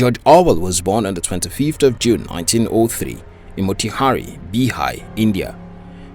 George Orwell was born on the 25th of June 1903 in Motihari, Bihar, India.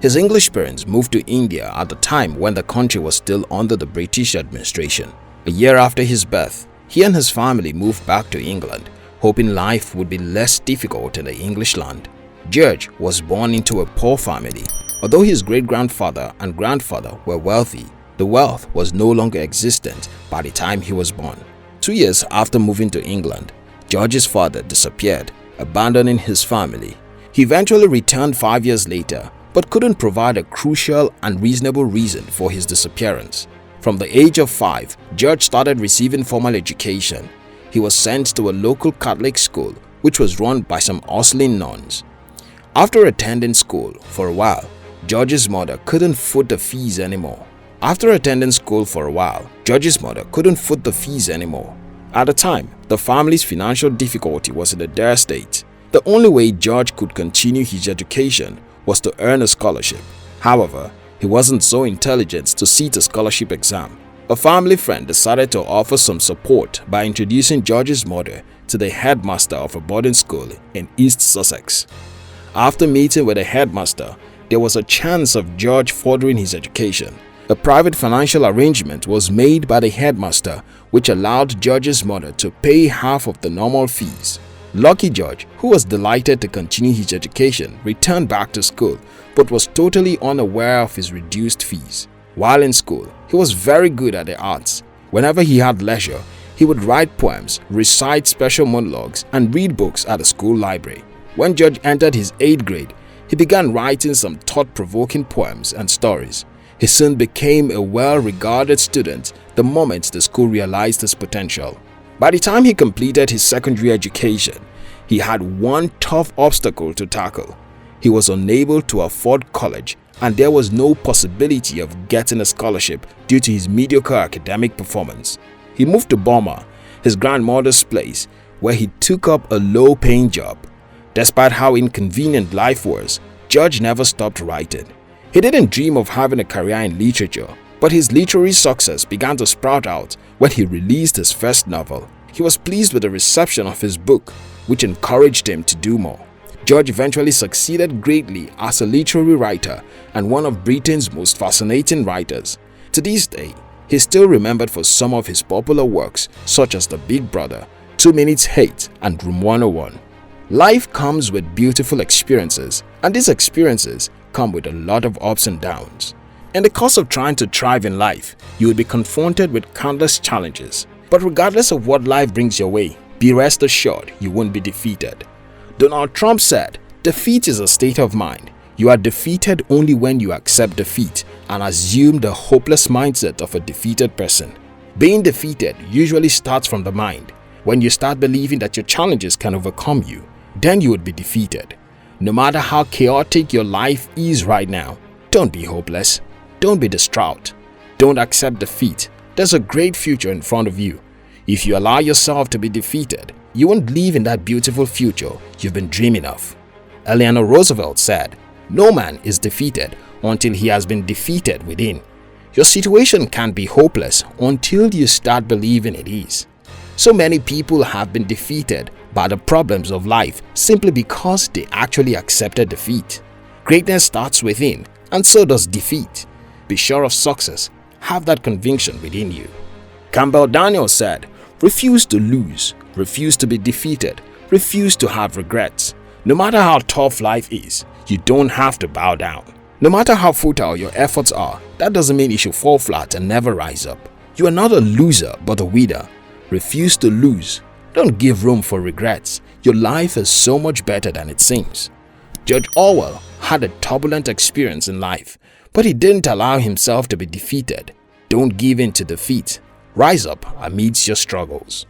His English parents moved to India at the time when the country was still under the British administration. A year after his birth, he and his family moved back to England, hoping life would be less difficult in the English land. George was born into a poor family. Although his great-grandfather and grandfather were wealthy, the wealth was no longer existent by the time he was born. 2 years after moving to England, George's father disappeared, abandoning his family. He eventually returned 5 years later, but couldn't provide a crucial and reasonable reason for his disappearance. From the age of 5, George started receiving formal education. He was sent to a local Catholic school which was run by some hustling nuns. After attending school for a while, George's mother couldn't foot the fees anymore. At the time, the family's financial difficulty was in a dire state. The only way George could continue his education was to earn a scholarship. However, he wasn't so intelligent to sit a scholarship exam. A family friend decided to offer some support by introducing George's mother to the headmaster of a boarding school in East Sussex. After meeting with the headmaster, there was a chance of George furthering his education. A private financial arrangement was made by the headmaster which allowed George's mother to pay half of the normal fees. Lucky George, who was delighted to continue his education, returned back to school but was totally unaware of his reduced fees. While in school, he was very good at the arts. Whenever he had leisure, he would write poems, recite special monologues, and read books at the school library. When George entered his 8th grade, he began writing some thought-provoking poems and stories. He soon became a well-regarded student the moment the school realized his potential. By the time he completed his secondary education, he had one tough obstacle to tackle. He was unable to afford college, and there was no possibility of getting a scholarship due to his mediocre academic performance. He moved to Burma, his grandmother's place, where he took up a low-paying job. Despite how inconvenient life was, George never stopped writing. He didn't dream of having a career in literature, but his literary success began to sprout out when he released his first novel. He was pleased with the reception of his book, which encouraged him to do more. George eventually succeeded greatly as a literary writer and one of Britain's most fascinating writers. To this day, he is still remembered for some of his popular works such as The Big Brother, 2 Minutes Hate, and Room 101. Life comes with beautiful experiences, and these experiences come with a lot of ups and downs. In the course of trying to thrive in life, you will be confronted with countless challenges. But regardless of what life brings your way, be rest assured you won't be defeated. Donald Trump said, "Defeat is a state of mind. You are defeated only when you accept defeat and assume the hopeless mindset of a defeated person." Being defeated usually starts from the mind. When you start believing that your challenges can overcome you, then you would be defeated. No matter how chaotic your life is right now, don't be hopeless. Don't be distraught. Don't accept defeat. There's a great future in front of you. If you allow yourself to be defeated, you won't live in that beautiful future you've been dreaming of. Eleanor Roosevelt said, "No man is defeated until he has been defeated within." Your situation can't be hopeless until you start believing it is. So many people have been defeated by the problems of life simply because they actually accepted defeat. Greatness starts within, and so does defeat. Be sure of success. Have that conviction within you. Campbell Daniel said, "Refuse to lose, refuse to be defeated, refuse to have regrets. No matter how tough life is, you don't have to bow down. No matter how futile your efforts are, that doesn't mean you should fall flat and never rise up. You are not a loser but a winner. Refuse to lose. Don't give room for regrets. Your life is so much better than it seems." George Orwell had a turbulent experience in life, but he didn't allow himself to be defeated. Don't give in to defeat. Rise up amidst your struggles.